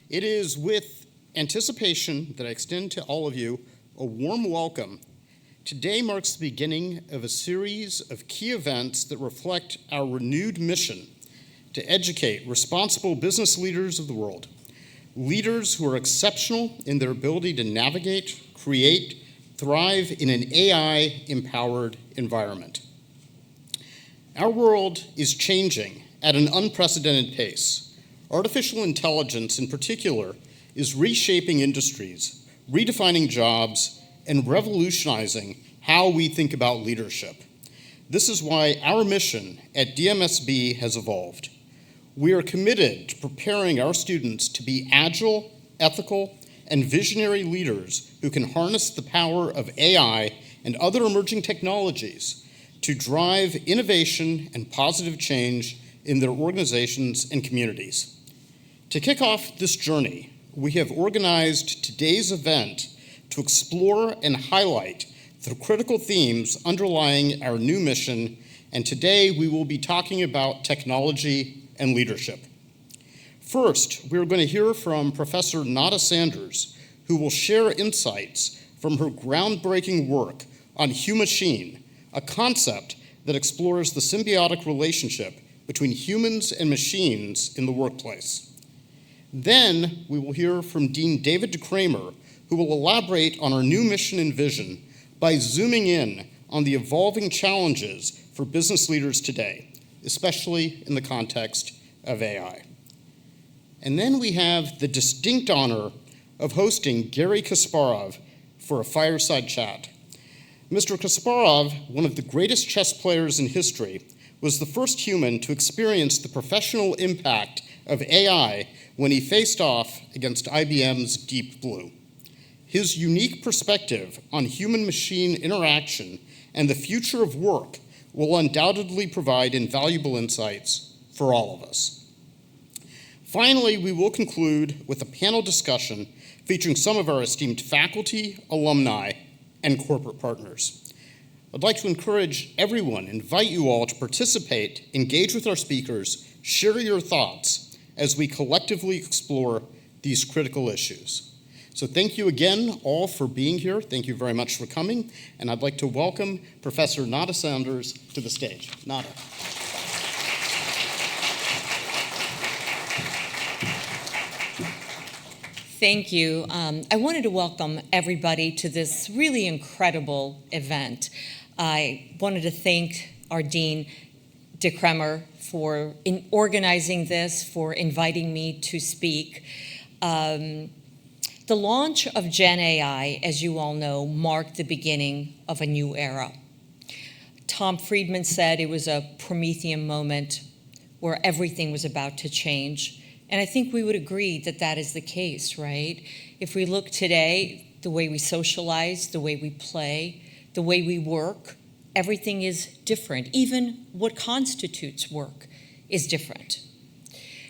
It is with anticipation that I extend to all of you a warm welcome. Today marks the beginning of a series of key events that reflect our renewed mission to educate responsible business leaders of the world, leaders who are exceptional in their ability to navigate, create, thrive in an AI-empowered environment. Our world is changing at an unprecedented pace. Artificial intelligence, in particular, is reshaping industries, redefining jobs, and revolutionizing how we think about leadership. This is why our mission at DMSB has evolved. We are committed to preparing our students to be agile, ethical, and visionary leaders who can harness the power of AI and other emerging technologies to drive innovation and positive change in their organizations and communities. To kick off this journey, we have organized today's event to explore and highlight the critical themes underlying our new mission, and today we will be talking about technology and leadership. First, we're going to hear from Professor Nada Sanders, who will share insights from her groundbreaking work on human-machine, a concept that explores the symbiotic relationship between humans and machines in the workplace. Then we will hear from Dean David DeCramer, who will elaborate on our new mission and vision by zooming in on the evolving challenges for business leaders today, especially in the context of AI. And then we have the distinct honor of hosting Garry Kasparov for a fireside chat. Mr. Kasparov, one of the greatest chess players in history, was the first human to experience the professional impact of AI when he faced off against IBM's Deep Blue. His unique perspective on human-machine interaction and the future of work will undoubtedly provide invaluable insights for all of us. Finally, we will conclude with a panel discussion featuring some of our esteemed faculty, alumni, and corporate partners. I'd like to encourage everyone, invite you all to participate, engage with our speakers, share your thoughts as we collectively explore these critical issues. So thank you again all for being here. Thank you very much for coming. And I'd like to welcome Professor Nada Sanders to the stage. Nada. Thank you. I wanted to welcome everybody to this really incredible event. I wanted to thank our Dean DeCramer for organizing this, for inviting me to speak. The launch of Gen AI, as you all know, marked the beginning of a new era. Tom Friedman said it was a Promethean moment where everything was about to change. And I think we would agree that that is the case, right? If we look today, the way we socialize, the way we play, the way we work, everything is different. Even what constitutes work is different.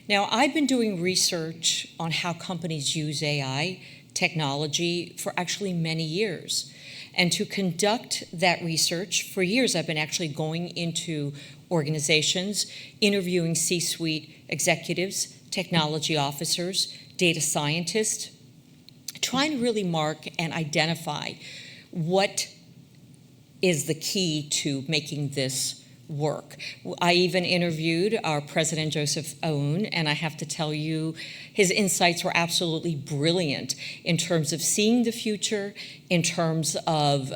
Now, I've been doing research on how companies use AI technology for actually many years. And to conduct that research, for years I've been actually going into organizations, interviewing C-suite executives, technology officers, data scientists, trying to really mark and identify what is the key to making this work. I even interviewed our president, Joseph Aoun, and I have to tell you, his insights were absolutely brilliant in terms of seeing the future, in terms of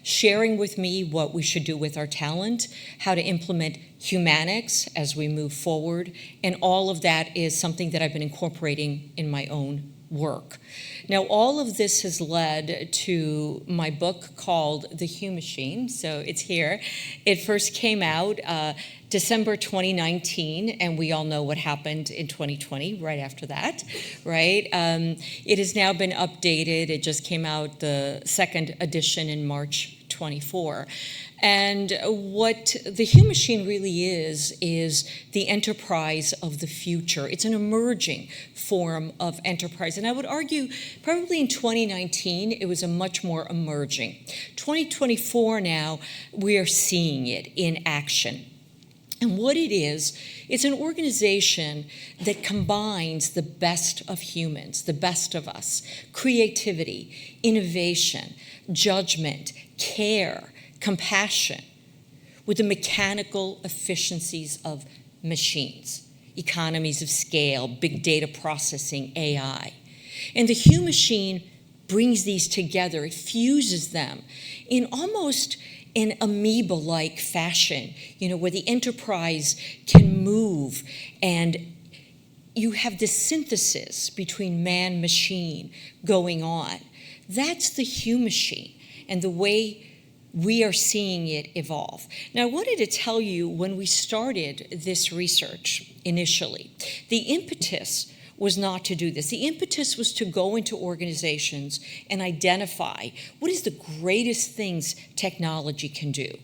sharing with me what we should do with our talent, how to implement humanics as we move forward, and all of that is something that I've been incorporating in my own work. Now, all of this has led to my book called The Human-Machine, so it's here. It first came out December 2019, and we all know what happened in 2020, right after that, right? It has now been updated. It just came out, the second edition, in March 24. And what the Human-Machine really is the enterprise of the future. It's an emerging form of enterprise. And I would argue probably in 2019, it was a much more emerging. 2024 now, we are seeing it in action. And what it is, it's an organization that combines the best of humans, the best of us, creativity, innovation, judgment, care, compassion, with the mechanical efficiencies of machines, economies of scale, big data processing, AI. And the Hue machine brings these together. It fuses them in almost an amoeba-like fashion, where the enterprise can move, and you have this synthesis between man-machine going on. That's the Hue machine and the way we are seeing it evolve. Now, I wanted to tell you, when we started this research initially, the impetus was not to do this. The impetus was to go into organizations and identify what is the greatest things technology can do.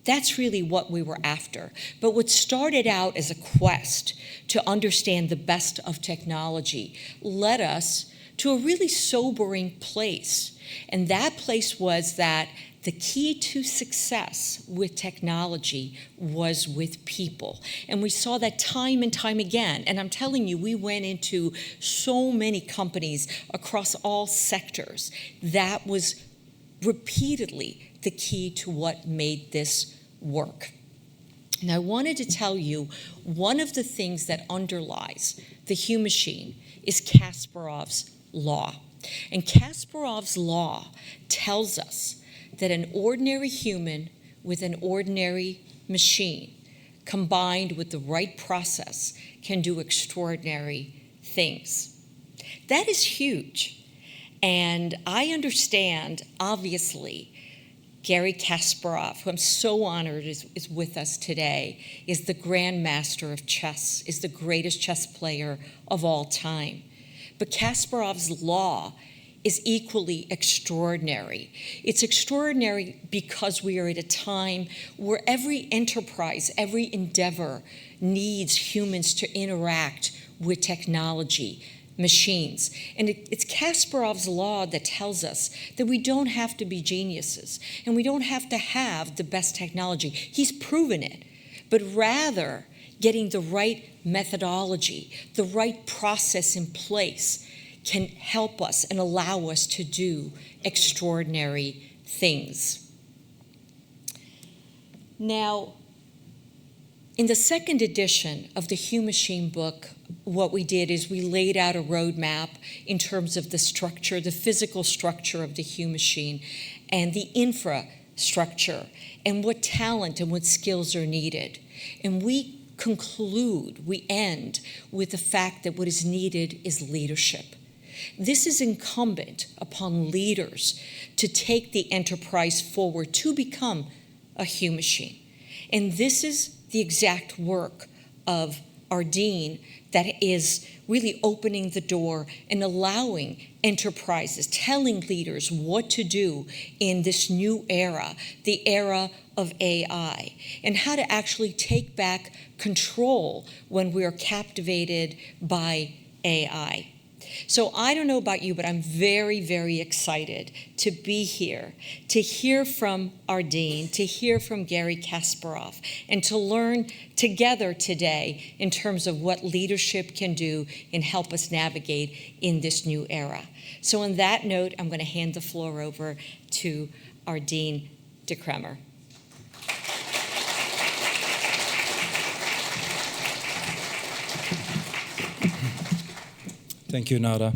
That's really what we were after. But what started out as a quest to understand the best of technology led us to a really sobering place. And that place was that the key to success with technology was with people. And we saw that time and time again. And I'm telling you, we went into so many companies across all sectors. That was repeatedly the key to what made this work. And I wanted to tell you, one of the things that underlies the Hue machine is Kasparov's law. And Kasparov's law tells us that an ordinary human with an ordinary machine, combined with the right process, can do extraordinary things. That is huge. And I understand, obviously, Garry Kasparov, who I'm so honored is with us today, is the grandmaster of chess, is the greatest chess player of all time. But Kasparov's law is equally extraordinary. It's extraordinary because we are at a time where every enterprise, every endeavor needs humans to interact with technology, machines. And it's Kasparov's law that tells us that we don't have to be geniuses and we don't have to have the best technology. He's proven it, but rather getting the right methodology, the right process in place can help us and allow us to do extraordinary things. Now, in the second edition of the Hue Machine book, what we did is we laid out a roadmap in terms of the structure, the physical structure of the Hue Machine, and the infrastructure, and what talent and what skills are needed. And we end with the fact that what is needed is leadership. This is incumbent upon leaders to take the enterprise forward to become a Hue machine. And this is the exact work of our dean that is really opening the door and allowing enterprises, telling leaders what to do in this new era, the era of AI, and how to actually take back control when we are captivated by AI. So I don't know about you, but I'm very, very excited to be here, to hear from our dean, to hear from Garry Kasparov, and to learn together today in terms of what leadership can do and help us navigate in this new era. So on that note, I'm going to hand the floor over to our Dean D'Amore. Thank you, Nada.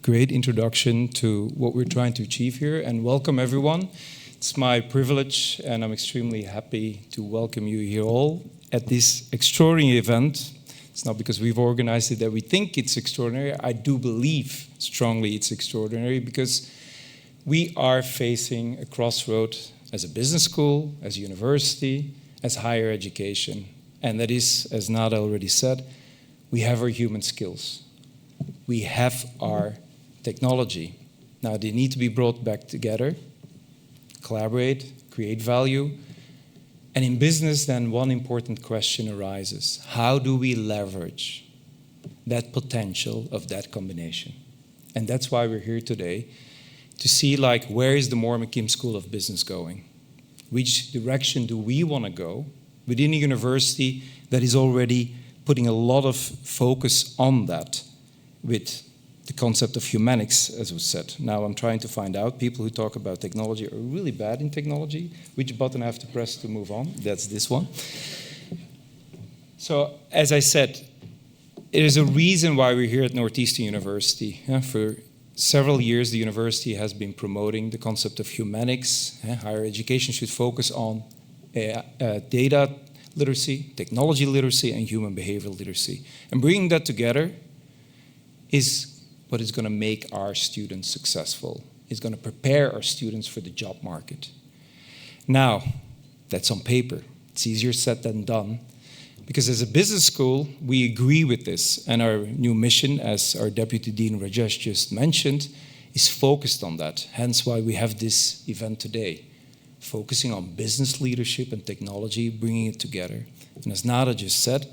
Great introduction to what we're trying to achieve here, and welcome everyone. It's my privilege, and I'm extremely happy to welcome you here all at this extraordinary event. It's not because we've organized it that we think it's extraordinary. I do believe strongly it's extraordinary because we are facing a crossroad as a business school, as a university, as higher education. And that is, as Nada already said, we have our human skills. We have our technology. Now they need to be brought back together, collaborate, create value. And in business, then one important question arises. How do we leverage that potential of that combination? And that's why we're here today, to see where is the D'Amore-McKim School of Business going? Which direction do we want to go within a university that is already putting a lot of focus on that with the concept of humanics, as was said. Now I'm trying to find out, people who talk about technology are really bad in technology. Which button I have to press to move on? That's this one. So, as I said, it is a reason why we're here at Northeastern University. For several years, the university has been promoting the concept of humanics. Higher education should focus on data literacy, technology literacy, and human behavioral literacy. And bringing that together is what is going to make our students successful. It's going to prepare our students for the job market. Now, that's on paper. It's easier said than done. Because as a business school, we agree with this. And our new mission, as our Deputy Dean Rajesh just mentioned, is focused on that. Hence why we have this event today, focusing on business leadership and technology, bringing it together. And as Nada just said,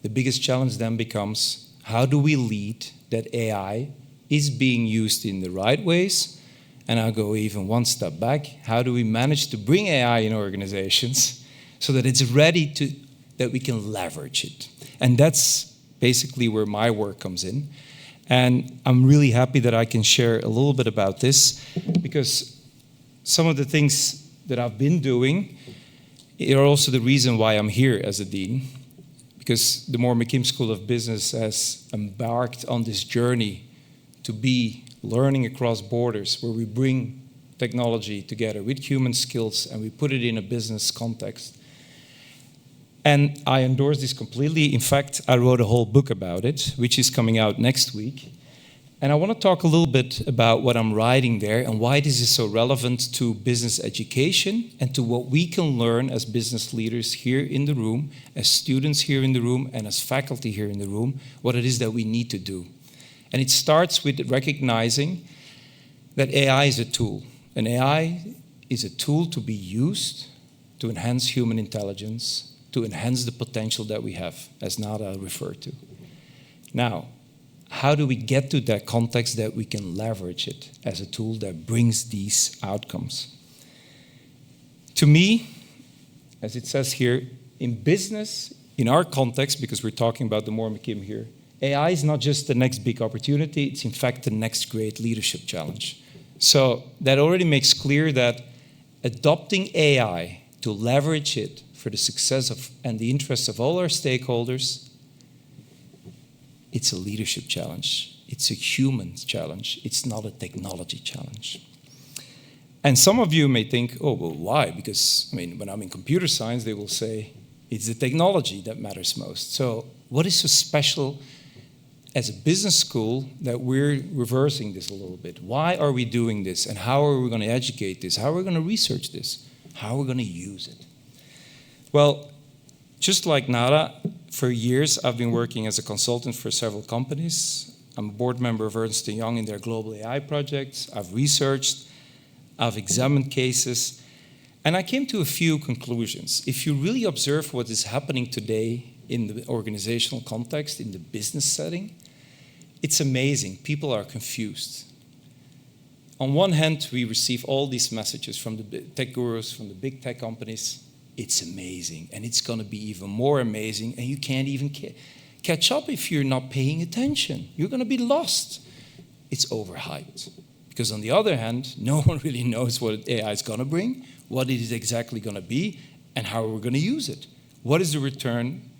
the biggest challenge then becomes, how do we lead that AI is being used in the right ways? And I'll go even one step back. How do we manage to bring AI in organizations so that it's ready that we can leverage it? And that's basically where my work comes in. And I'm really happy that I can share a little bit about this, because some of the things that I've been doing are also the reason why I'm here as a dean. Because the D'Amore-McKim School of Business has embarked on this journey to be learning across borders, where we bring technology together with human skills and we put it in a business context. And I endorse this completely. In fact, I wrote a whole book about it, which is coming out next week. And I want to talk a little bit about what I'm writing there and why this is so relevant to business education and to what we can learn as business leaders here in the room, as students here in the room, and as faculty here in the room, what it is that we need to do. And it starts with recognizing that AI is a tool. And AI is a tool to be used to enhance human intelligence, to enhance the potential that we have, as Nada referred to. Now, how do we get to that context that we can leverage it as a tool that brings these outcomes? To me, as it says here, in business, in our context, because we're talking about D'Amore-McKim here, AI is not just the next big opportunity, it's in fact the next great leadership challenge. So that already makes clear that adopting AI to leverage it for the success of and the interests of all our stakeholders, it's a leadership challenge. It's a human challenge. It's not a technology challenge. And some of you may think, oh, well, why? Because, I mean, when I'm in computer science, they will say, it's the technology that matters most. So what is so special as a business school that we're reversing this a little bit? Why are we doing this? And how are we going to educate this? How are we going to research this? How are we going to use it? Well, just like Nada, for years I've been working as a consultant for several companies. I'm a board member of Ernst & Young in their global AI projects. I've researched, I've examined cases, and I came to a few conclusions. If you really observe what is happening today in the organizational context, in the business setting, it's amazing. People are confused. On one hand, we receive all these messages from the tech gurus, from the big tech companies. It's amazing, and it's going to be even more amazing, and you can't even catch up if you're not paying attention. You're going to be lost. It's overhyped. Because on the other hand, no one really knows what AI is going to bring, what it is exactly going to be, and how we're going to use it. What is the return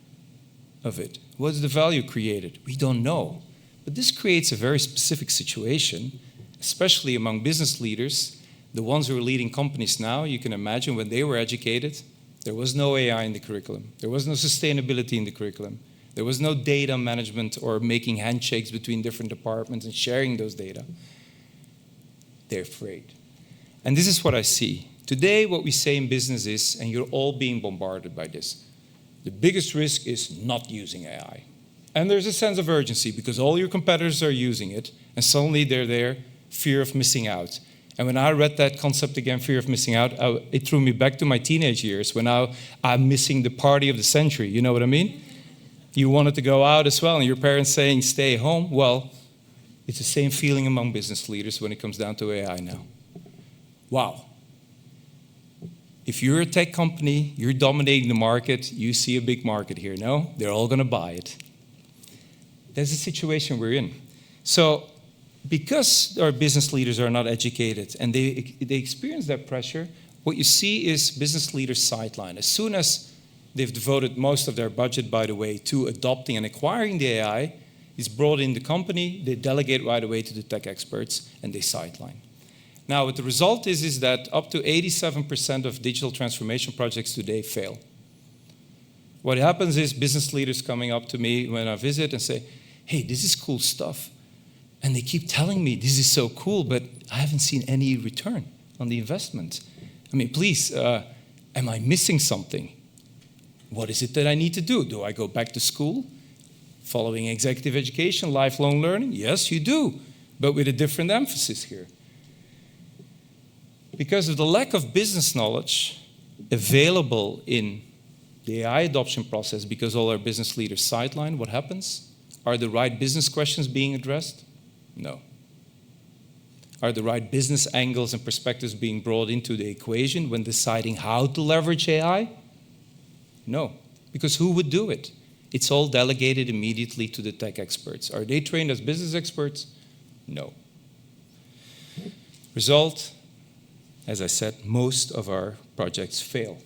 of it? What is the value created? We don't know. But this creates a very specific situation, especially among business leaders, the ones who are leading companies now. You can imagine when they were educated, there was no AI in the curriculum. There was no sustainability in the curriculum. There was no data management or making handshakes between different departments and sharing those data. They're afraid. And this is what I see. Today, what we say in business is, and you're all being bombarded by this, the biggest risk is not using AI. And there's a sense of urgency because all your competitors are using it, and suddenly they're there, fear of missing out. And when I read that concept again, fear of missing out, it threw me back to my teenage years when I'm missing the party of the century. You know what I mean? You wanted to go out as well, and your parents saying, stay home. Well, it's the same feeling among business leaders when it comes down to AI now. Wow. if you're a tech company, you're dominating the market, you see a big market here. No, they're all going to buy it. That's the situation we're in. So because our business leaders are not educated and they experience that pressure, what you see is business leaders sidelined. As soon as they've devoted most of their budget, by the way, to adopting and acquiring the AI, it's brought in the company, they delegate right away to the tech experts, and they sideline. Now, what the result is that up to 87% of digital transformation projects today fail. What happens is business leaders coming up to me when I visit and say, hey, this is cool stuff. And they keep telling me this is so cool, but I haven't seen any return on the investment. I mean, please, am I missing something? What is it that I need to do? Do I go back to school? Following executive education, lifelong learning? Yes, you do, but with a different emphasis here. Because of the lack of business knowledge available in the AI adoption process, because all our business leaders sideline, what happens? Are the right business questions being addressed? No. Are the right business angles and perspectives being brought into the equation when deciding how to leverage AI? No, because who would do it? It's all delegated immediately to the tech experts. Are they trained as business experts? No. Result, as I said, most of our projects fail.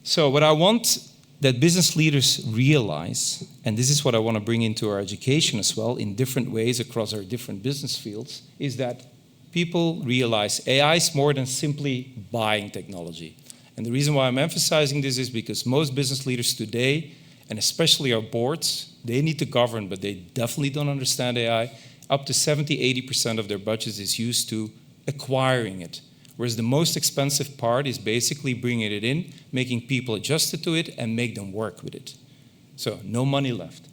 So what I want that business leaders realize, and this is what I want to bring into our education as well in different ways across our different business fields, is that people realize AI is more than simply buying technology. And the reason why I'm emphasizing this is because most business leaders today, and especially our boards, they need to govern, but they definitely don't understand AI. Up to 70–80% of their budget is used to acquiring it. Whereas the most expensive part is basically bringing it in, making people adjusted to it, and make them work with it. So no money left.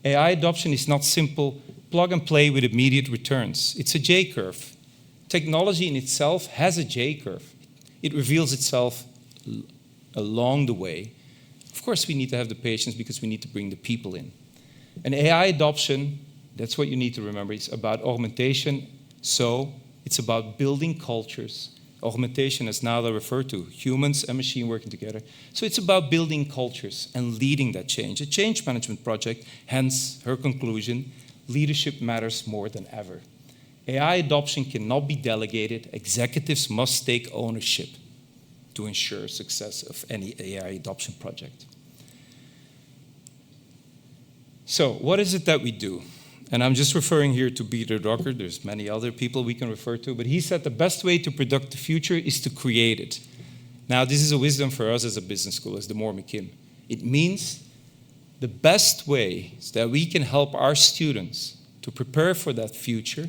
AI adoption is not simple plug and play with immediate returns. It's a J-curve. Technology in itself has a J-curve. It reveals itself along the way. Of course, we need to have the patience because we need to bring the people in. And AI adoption, that's what you need to remember. It's about augmentation. So it's about building cultures. Augmentation, as Nada referred to, humans and machine working together. So it's about building cultures and leading that change. A change management project, hence her conclusion, leadership matters more than ever. AI adoption cannot be delegated. Executives must take ownership to ensure success of any AI adoption project. So what is it that we do? And I'm just referring here to Peter Drucker. There's many other people we can refer to, but he said the best way to predict the future is to create it. Now, this is a wisdom for us as a business school, as D'Amore-McKim. It means the best way that we can help our students to prepare for that future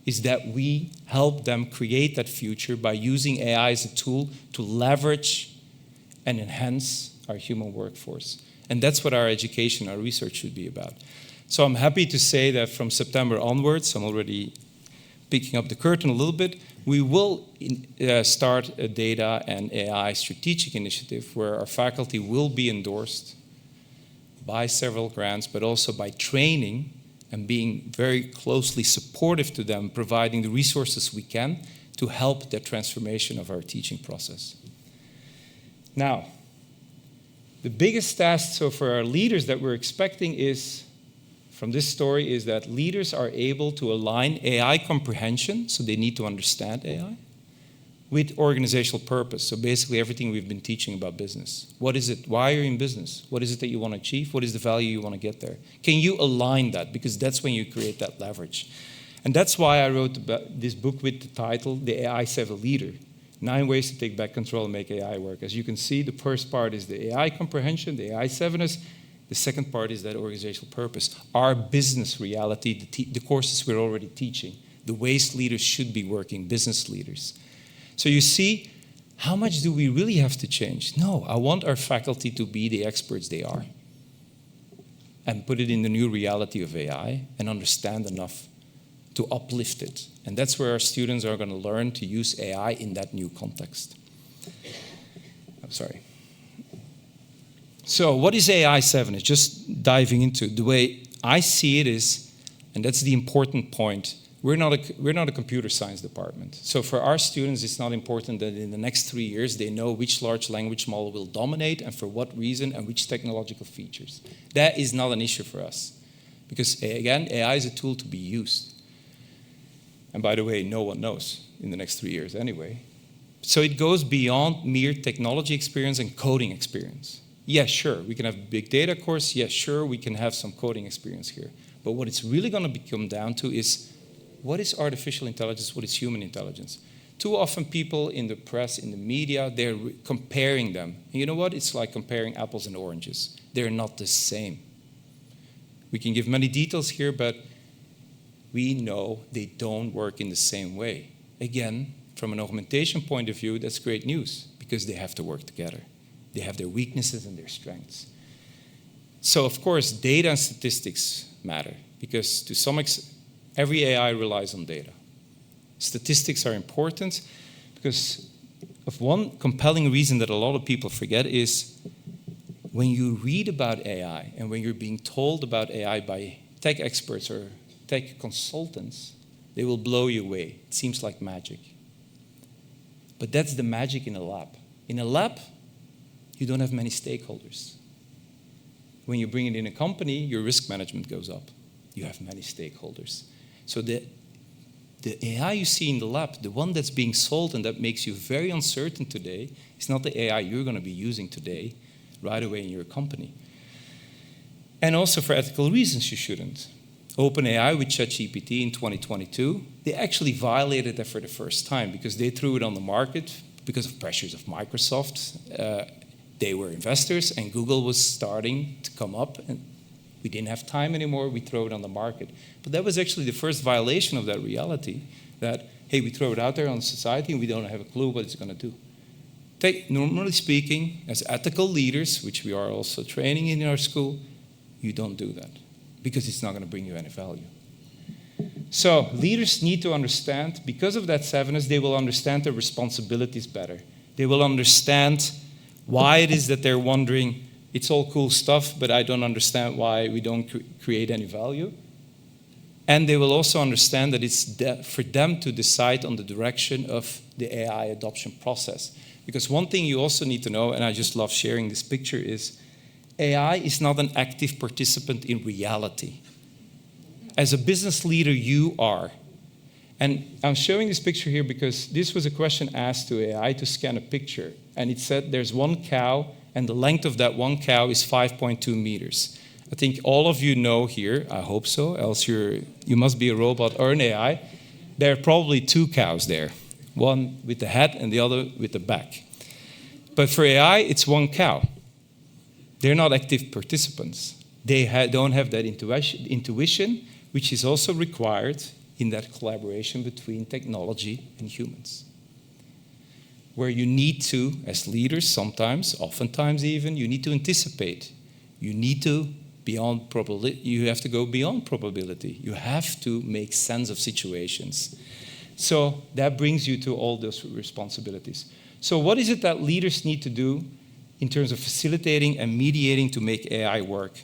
is that we help them create that future by using AI as a tool to leverage and enhance our human workforce. And that's what our education, our research should be about. So I'm happy to say that from September onwards, I'm already picking up the curtain a little bit, we will start a data and AI strategic initiative where our faculty will be endorsed by several grants, but also by training and being very closely supportive to them, providing the resources we can to help the transformation of our teaching process. Now, the biggest task so for our leaders that we're expecting is, from this story, is that leaders are able to align AI comprehension, so they need to understand AI, with organizational purpose. So basically everything we've been teaching about business. What is it? Why are you in business? What is it that you want to achieve? What is the value you want to get there? Can you align that? Because that's when you create that leverage. And that's why I wrote this book with the title, The AI 7 Leader. 9 ways to take back control and make AI work. As you can see, the first part is the AI comprehension, the AI 7ers. The second part is that organizational purpose. Our business reality, the courses we're already teaching, the ways leaders should be working, business leaders. So you see, how much do we really have to change? No, I want our faculty to be the experts they are and put it in the new reality of AI and understand enough to uplift it. And that's where our students are going to learn to use AI in that new context. I'm sorry. So what is AI 7? It's just diving into the way I see it is, and that's the important point, we're not a computer science department. So for our students, it's not important that in the next 3 years they know which large language model will dominate and for what reason and which technological features. That is not an issue for us. Because again, AI is a tool to be used. And by the way, no one knows in the next 3 years anyway. So it goes beyond mere technology experience and coding experience. Yes, sure, we can have a big data course. Yes, sure, we can have some coding experience here. But what it's really going to come down to is, what is artificial intelligence? What is human intelligence? Too often people in the press, in the media, they're comparing them. And you know what? It's like comparing apples and oranges. They're not the same. We can give many details here, but we know they don't work in the same way. Again, from an augmentation point of view, that's great news because they have to work together. They have their weaknesses and their strengths. So, of course, data and statistics matter because to some extent, every AI relies on data. Statistics are important because of one compelling reason that a lot of people forget is when you read about AI and when you're being told about AI by tech experts or tech consultants, they will blow you away. It seems like magic. But that's the magic in a lab. In a lab, you don't have many stakeholders. When you bring it in a company, your risk management goes up. You have many stakeholders. So the AI you see in the lab, the one that's being sold and that makes you very uncertain today, is not the AI you're going to be using today, right away in your company. And also for ethical reasons, you shouldn't. OpenAI with ChatGPT in 2022, they actually violated that for the first time because they threw it on the market because of pressures of Microsoft. They were investors and Google was starting to come up and we didn't have time anymore, we throw it on the market. But that was actually the first violation of that reality that, hey, we throw it out there on society and we don't have a clue what it's going to do. Normally speaking, as ethical leaders, which we are also training in our school, you don't do that because it's not going to bring you any value. So leaders need to understand, because of that savviness, they will understand their responsibilities better. They will understand why it is that they're wondering, it's all cool stuff, but I don't understand why we don't create any value. And they will also understand that it's for them to decide on the direction of the AI adoption process. Because one thing you also need to know, and I just love sharing this picture, is AI is not an active participant in reality. As a business leader, you are. And I'm showing this picture here because this was a question asked to AI to scan a picture. And it said there's one cow, and the length of that one cow is 5.2 meters. I think all of you know here, I hope so, else you must be a robot or an AI. There are probably two cows there, one with the head and the other with the back. But for AI, it's one cow. They're not active participants. They don't have that intuition, which is also required in that collaboration between technology and humans. Where you need to, as leaders sometimes, oftentimes even, you need to anticipate. You need to you have to go beyond probability. You have to make sense of situations. So that brings you to all those responsibilities. So what is it that leaders need to do in terms of facilitating and mediating to make AI work?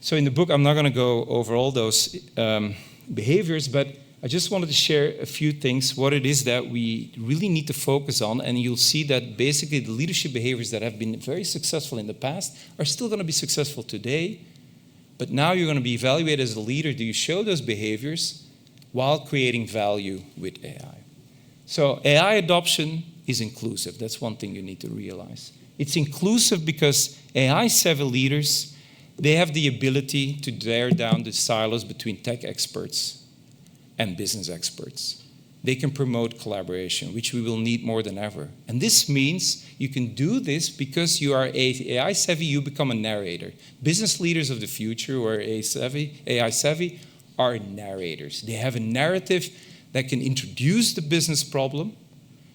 So in the book, I'm not going to go over all those behaviors, but I just wanted to share a few things, what it is that we really need to focus on, and you'll see that basically the leadership behaviors that have been very successful in the past are still going to be successful today, but now you're going to be evaluated as a leader. Do you show those behaviors while creating value with AI? So AI adoption is inclusive. That's one thing you need to realize. It's inclusive because AI-savvy leaders, they have the ability to tear down the silos between tech experts and business experts. They can promote collaboration, which we will need more than ever. And this means you can do this because you are AI savvy, you become a narrator. Business leaders of the future who are AI savvy are narrators. They have a narrative that can introduce the business problem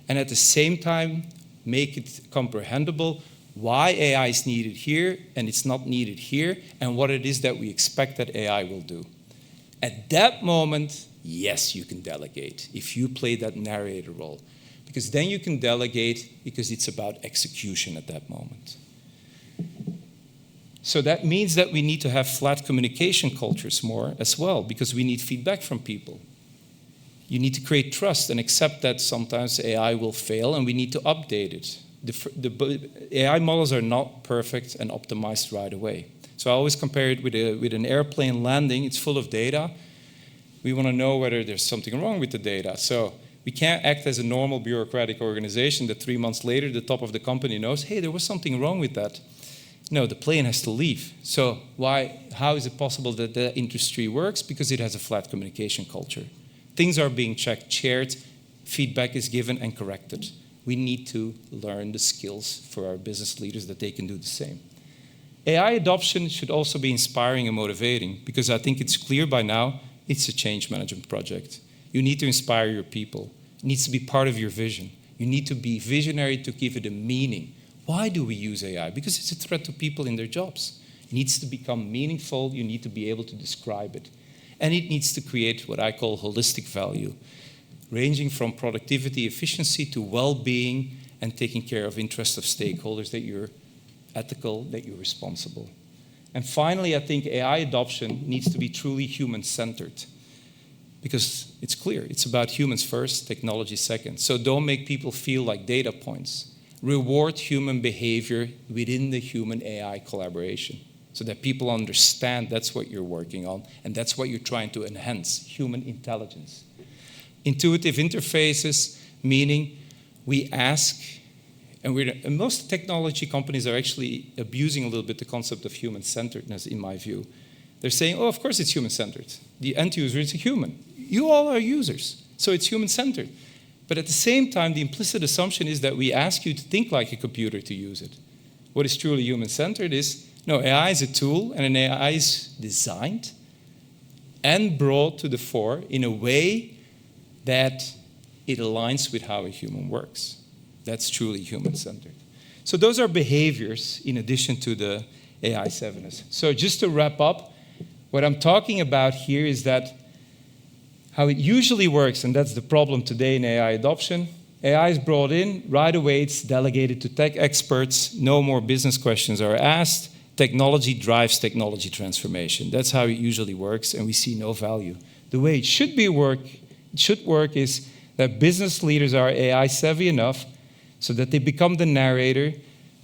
and at the same time make it comprehensible why AI is needed here and it's not needed here, and what it is that we expect that AI will do. At that moment, yes, you can delegate if you play that narrator role. Because then you can delegate because it's about execution at that moment. So that means that we need to have flat communication cultures more as well, because we need feedback from people. You need to create trust and accept that sometimes AI will fail and we need to update it. The AI models are not perfect and optimized right away. So I always compare it with an airplane landing. It's full of data. We want to know whether there's something wrong with the data. So we can't act as a normal bureaucratic organization that 3 months later the top of the company knows, hey, there was something wrong with that. No, the plane has to leave. So how is it possible that the industry works? Because it has a flat communication culture. Things are being checked, shared, feedback is given and corrected. We need to learn the skills for our business leaders that they can do the same. AI adoption should also be inspiring and motivating, because I think it's clear by now it's a change management project. You need to inspire your people. It needs to be part of your vision. You need to be visionary to give it a meaning. Why do we use AI? Because it's a threat to people in their jobs. It needs to become meaningful. You need to be able to describe it. And it needs to create what I call holistic value, ranging from productivity, efficiency to well-being and taking care of interests of stakeholders, that you're ethical, that you're responsible. And finally, I think AI adoption needs to be truly human-centered, because it's clear, it's about humans first, technology second. So don't make people feel like data points. Reward human behavior within the human-AI collaboration, so that people understand that's what you're working on, and that's what you're trying to enhance, human intelligence. Intuitive interfaces, meaning we ask, and most technology companies are actually abusing a little bit the concept of human-centeredness, in my view. They're saying, oh, of course it's human-centered. The end user is a human. You all are users, so it's human-centered. But at the same time, the implicit assumption is that we ask you to think like a computer to use it. What is truly human-centered is, no, AI is a tool, and an AI is designed and brought to the fore in a way that it aligns with how a human works. That's truly human-centered. So those are behaviors in addition to the AI savviness. So just to wrap up, what I'm talking about here is that how it usually works, and that's the problem today in AI adoption, AI is brought in, right away it's delegated to tech experts, no more business questions are asked, technology drives technology transformation. That's how it usually works, and we see no value. The way it should work is that business leaders are AI savvy enough so that they become the narrator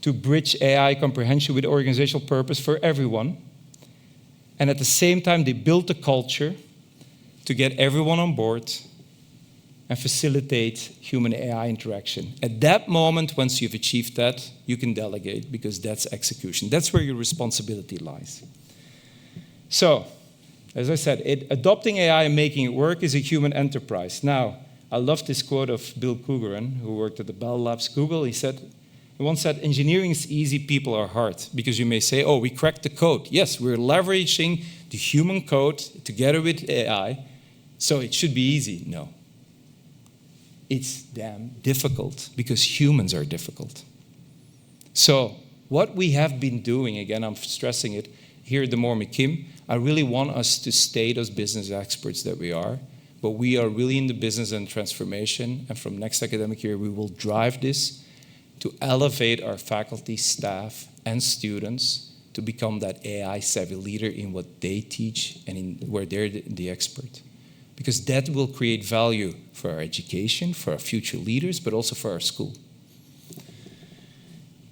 to bridge AI comprehension with organizational purpose for everyone. And at the same time, they build a culture to get everyone on board and facilitate human-AI interaction. At that moment, once you've achieved that, you can delegate, because that's execution. That's where your responsibility lies. So, as I said, adopting AI and making it work is a human enterprise. Now, I love this quote of Bill Cougaran, who worked at the Bell Labs Google. He once said, engineering is easy, people are hard. Because you may say, oh, we cracked the code. Yes, we're leveraging the human code together with AI, so it should be easy. No. It's damn difficult, because humans are difficult. So what we have been doing, again, I'm stressing it, here at D'Amore-McKim, I really want us to stay those business experts that we are, but we are really in the business and transformation, and from next academic year, we will drive this to elevate our faculty, staff, and students to become that AI-savvy leader in what they teach and in where they're the expert. Because that will create value for our education, for our future leaders, but also for our school.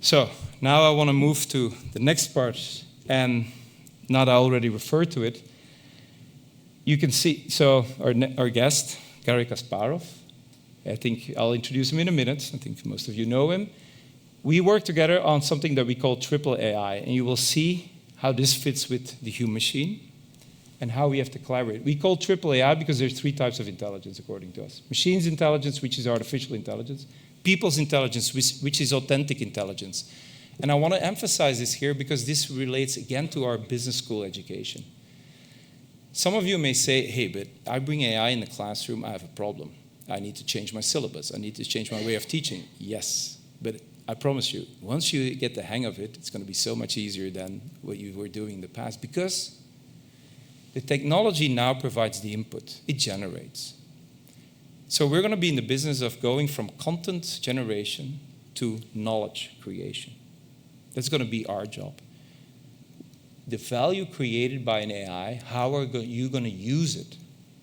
So now I want to move to the next part, and now that I already referred to it, you can see, so our guest, Garry Kasparov, I think I'll introduce him in a minute. I think most of you know him. We work together on something that we call triple AI, and you will see how this fits with the human machine and how we have to collaborate. We call triple AI because there's 3 types of intelligence, according to us. Machines intelligence, which is artificial intelligence. People's intelligence, which is authentic intelligence. And I want to emphasize this here because this relates again to our business school education. Some of you may say, hey, but I bring AI in the classroom, I have a problem. I need to change my syllabus. I need to change my way of teaching. Yes, but I promise you, once you get the hang of it, it's going to be so much easier than what you were doing in the past, because the technology now provides the input. It generates. So we're going to be in the business of going from content generation to knowledge creation. That's going to be our job. The value created by an AI, how are you going to use it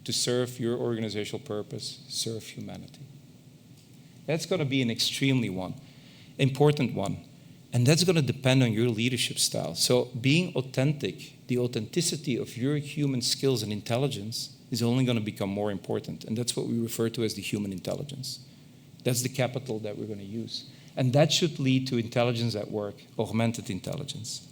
to serve your organizational purpose, serve humanity. That's going to be an extremely important one. And that's going to depend on your leadership style. So being authentic, the authenticity of your human skills and intelligence is only going to become more important. And that's what we refer to as the human intelligence. That's the capital that we're going to use. And that should lead to intelligence at work, augmented intelligence.